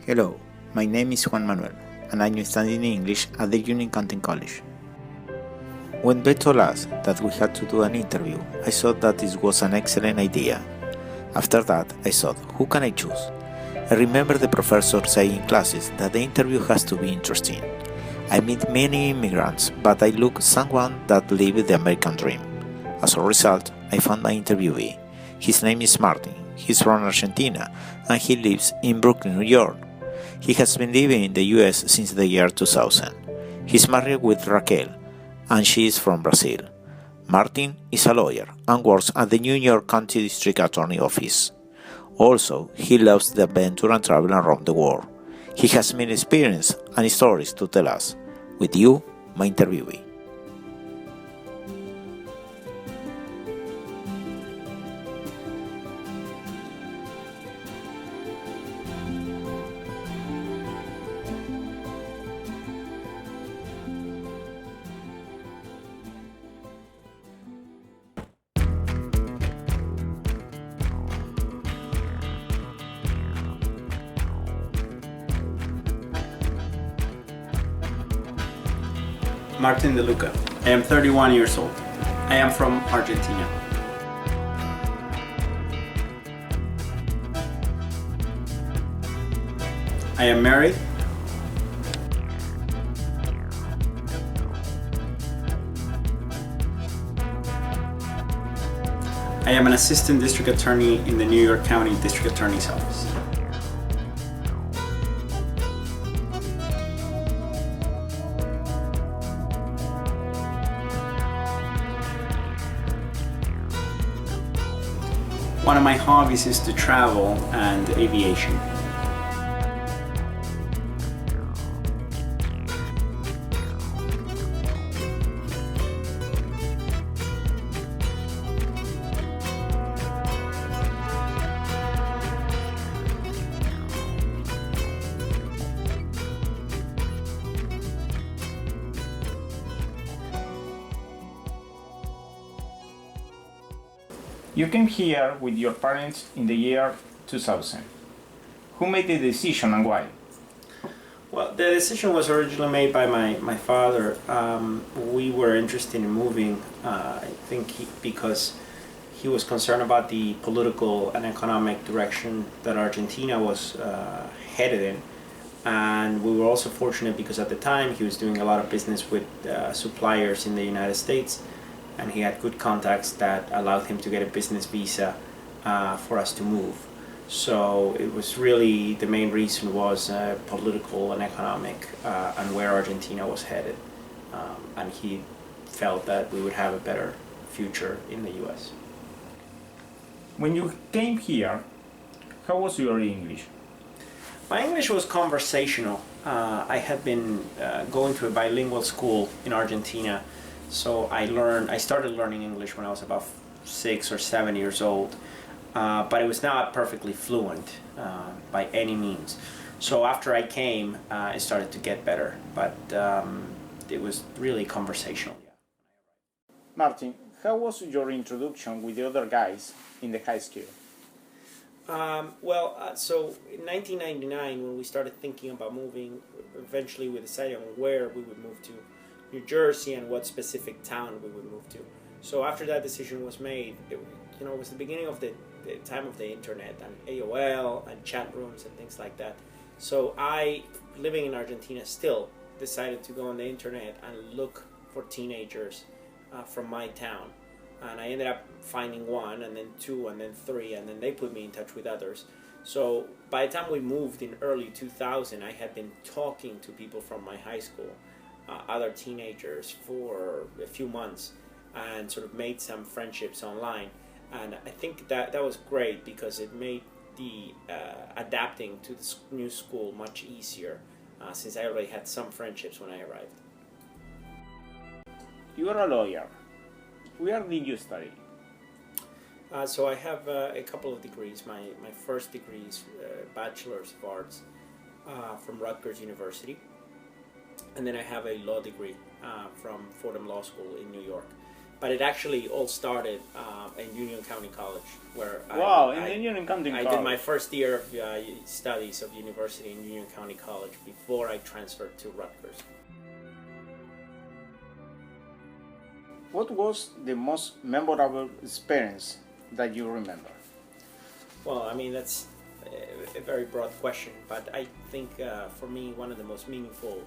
Hello, my name is Juan Manuel, and I'm studying English at the Union Canton College. When Beth told us that we had to do an interview, I thought that this was an excellent idea. After that, I thought, who can I choose? I remember the professor saying in classes that the interview has to be interesting. I meet many immigrants, but I look someone that lived the American dream. As a result, I found my interviewee. His name is Martin. He's from Argentina, and he lives in Brooklyn, New York. He has been living in the US since the year 2000. He's married with Raquel, and she is from Brazil. Martin is a lawyer and works at the New York County District Attorney Office. Also, he loves the adventure and travel around the world. He has many experiences and stories to tell us. With you, my interviewee. Martin De Luca. I am 31 years old. I am from Argentina. I am married. I am an assistant district attorney in the New York County District Attorney's Office. One of my hobbies is to travel and aviation. You came here with your parents in the year 2000. Who made the decision and why? Well, the decision was originally made by my father. We were interested in moving, I think because he was concerned about the political and economic direction that Argentina was headed in. And we were also fortunate because at the time he was doing a lot of business with suppliers in the United States, and he had good contacts that allowed him to get a business visa for us to move. So it was really, the main reason was political and economic and where Argentina was headed. And he felt that we would have a better future in the US. When you came here, how was your English? My English was conversational. I had been going to a bilingual school in Argentina, so I started learning English when I was about 6 or 7 years old, but it was not perfectly fluent by any means. So after I came, it started to get better, but it was really conversational. Martin, how was your introduction with the other guys in the high school? So in 1999, when we started thinking about moving, eventually we decided on where we would move to, New Jersey, and what specific town we would move to. So after that decision was made, it was the beginning of the time of the internet and AOL and chat rooms and things like that. So I, living in Argentina still, decided to go on the internet and look for teenagers from my town. And I ended up finding one, and then two, and then three, and then they put me in touch with others. So by the time we moved in early 2000, I had been talking to people from my high school, other teenagers, for a few months, and sort of made some friendships online. And I think that was great because it made the adapting to the new school much easier, since I already had some friendships when I arrived. You are a lawyer. Where did you study? So I have a couple of degrees. My first degree is Bachelor's of Arts from Rutgers University. And then I have a law degree from Fordham Law School in New York. But it actually all started in Union County College, where in Union County I College. did my first year of studies of university in Union County College before I transferred to Rutgers. What was the most memorable experience that you remember? Well, I mean, that's a very broad question, but I think for me, one of the most meaningful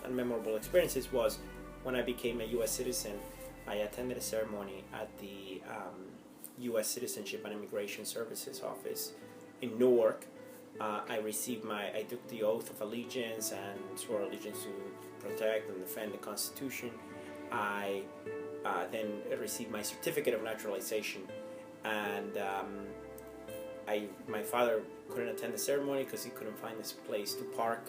and memorable experiences was when I became a U.S. citizen. I attended a ceremony at the U.S. Citizenship and Immigration Services office in Newark. I took the oath of allegiance and swore allegiance to protect and defend the Constitution. I then received my certificate of naturalization, and my father couldn't attend the ceremony because he couldn't find this place to park,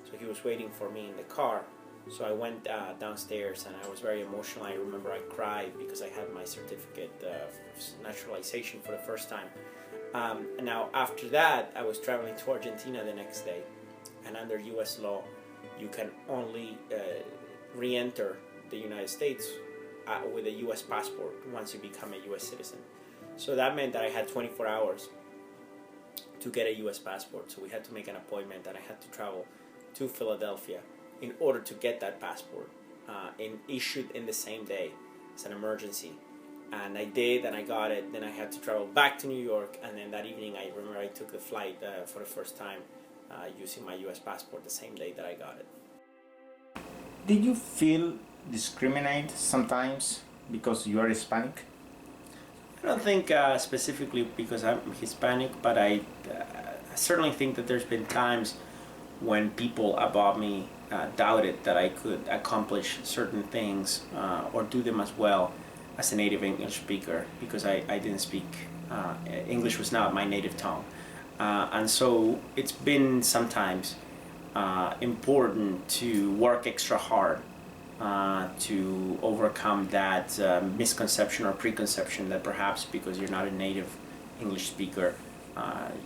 so he was waiting for me in the car. So I went downstairs and I was very emotional. I remember I cried because I had my certificate of naturalization for the first time. And now after that, I was traveling to Argentina the next day, and under U.S. law, you can only re-enter the United States with a U.S. passport once you become a U.S. citizen. So that meant that I had 24 hours to get a U.S. passport. So we had to make an appointment, and I had to travel to Philadelphia in order to get that passport and issued in the same day. It's an emergency. And I did, and I got it. Then I had to travel back to New York, and then that evening I remember I took the flight for the first time using my U.S. passport the same day that I got it. Did you feel discriminated sometimes because you are Hispanic? I don't think specifically because I'm Hispanic, but I certainly think that there's been times when people above me doubted that I could accomplish certain things or do them as well as a native English speaker, because I didn't speak, English was not my native tongue. And so it's been sometimes important to work extra hard to overcome that misconception or preconception that perhaps because you're not a native English speaker,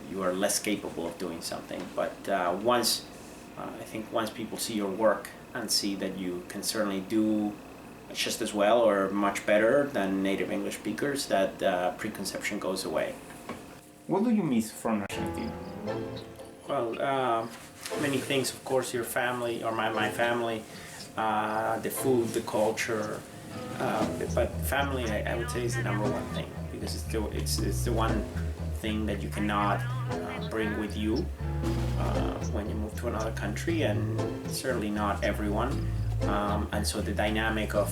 you are less capable of doing something. But I think once people see your work and see that you can certainly do just as well or much better than native English speakers, that preconception goes away. What do you miss from Argentina? Well, many things, of course, your family, or my family, the food, the culture, but family, I would say, is the number one thing, because it's the one thing that you cannot bring with you when you move to another country, and certainly not everyone. And so the dynamic of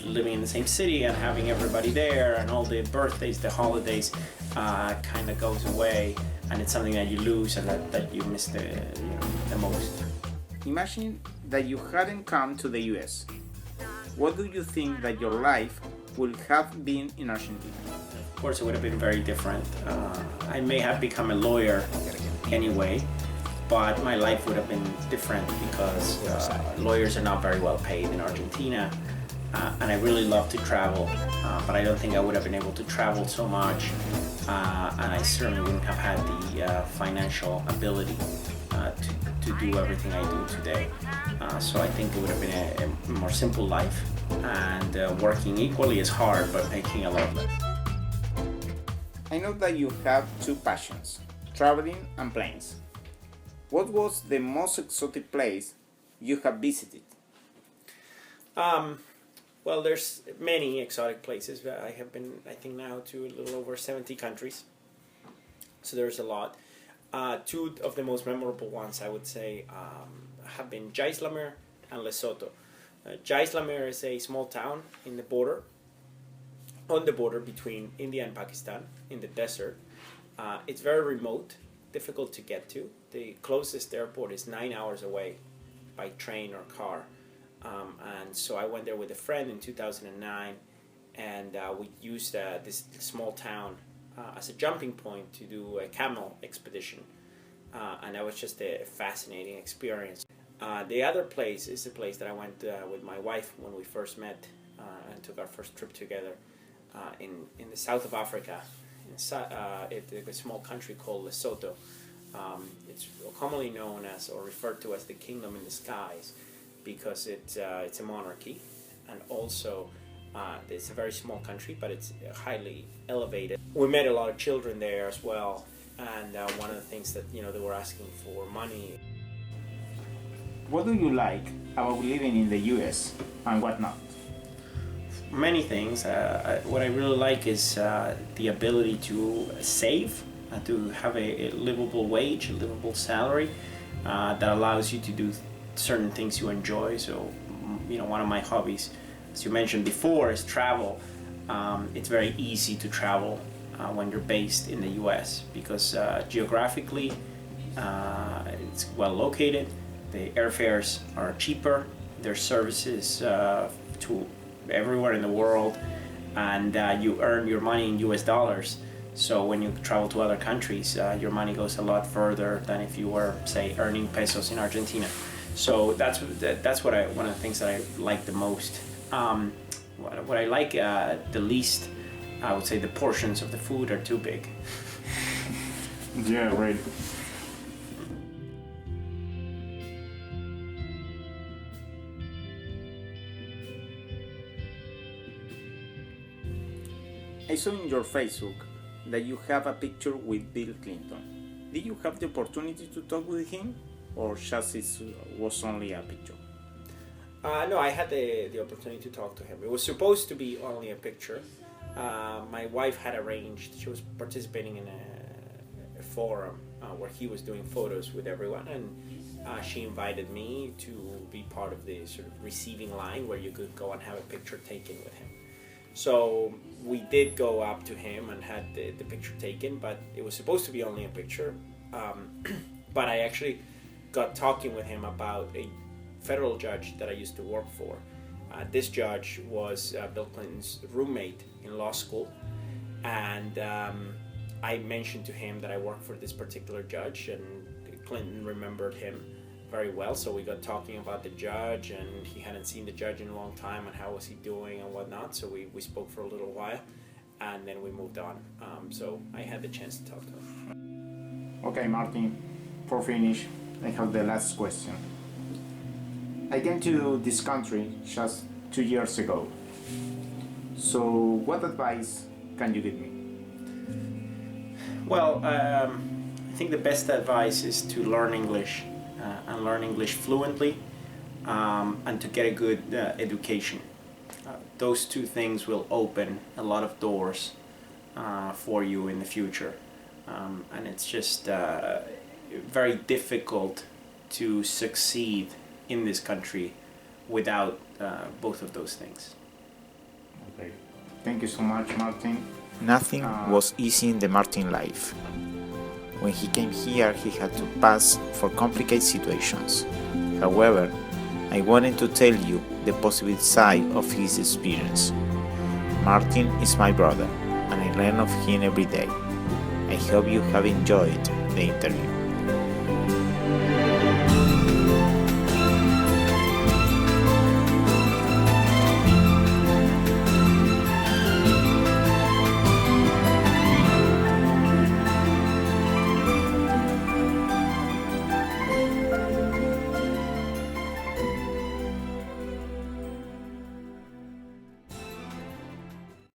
living in the same city and having everybody there and all the birthdays, the holidays, kind of goes away, and it's something that you lose and that you miss the most. Imagine that you hadn't come to the US. What do you think that your life would have been in Argentina? Of course, it would have been very different. I may have become a lawyer anyway, but my life would have been different because lawyers are not very well paid in Argentina, and I really love to travel, but I don't think I would have been able to travel so much, and I certainly wouldn't have had the financial ability to do everything I do today. So I think it would have been a more simple life, and working equally as hard, but making a lot less. I know that you have two passions, traveling and planes. What was the most exotic place you have visited? Well, there's many exotic places. I have been, I think now, to a little over 70 countries. So there's a lot. Two of the most memorable ones, I would say, have been Jaisalmer and Lesotho. Jaisalmer is a small town on the border between India and Pakistan, in the desert. It's very remote, difficult to get to. The closest airport is 9 hours away by train or car. And so I went there with a friend in 2009, and we used this small town as a jumping point to do a camel expedition. And that was just a fascinating experience. The other place is the place that I went with my wife when we first met and took our first trip together in the south of Africa, in a small country called Lesotho. It's commonly known as, or referred to as, the kingdom in the skies, because it's a monarchy, and also It's a very small country, but it's highly elevated. We met a lot of children there as well, and one of the things that they were asking for money. What do you like about living in the US and what not? Many things. What I really like is the ability to save, to have a livable wage, a livable salary that allows you to do certain things you enjoy. So, one of my hobbies, as you mentioned before, is travel. It's very easy to travel when you're based in the US because geographically it's well located, the airfares are cheaper, there's services to everywhere in the world, and you earn your money in US dollars. So when you travel to other countries, your money goes a lot further than if you were, say, earning pesos in Argentina. So that's one of the things that I like the most. What I like the least, I would say the portions of the food are too big. Yeah, right. I saw in your Facebook that you have a picture with Bill Clinton. Did you have the opportunity to talk with him, or just it was only a picture? No, I had the opportunity to talk to him. It was supposed to be only a picture. My wife had arranged, she was participating in a forum where he was doing photos with everyone, and she invited me to be part of the sort of receiving line where you could go and have a picture taken with him. So we did go up to him and had the picture taken, but it was supposed to be only a picture. But I actually got talking with him about a federal judge that I used to work for. This judge was Bill Clinton's roommate in law school, and I mentioned to him that I worked for this particular judge, and Clinton remembered him very well, so we got talking about the judge, and he hadn't seen the judge in a long time and how was he doing and whatnot, so we spoke for a little while, and then we moved on. So I had the chance to talk to him. Okay, Martin, for finish, I have the last question. I came to this country just 2 years ago. So what advice can you give me? Well, I think the best advice is to learn English and learn English fluently and to get a good education. Those two things will open a lot of doors for you in the future. And it's just very difficult to succeed in this country without both of those things. Okay. Thank you so much, Martin. Nothing was easy in the Martin life. When he came here, he had to pass for complicated situations. However, I wanted to tell you the positive side of his experience. Martin is my brother, and I learn of him every day. I hope you have enjoyed the interview.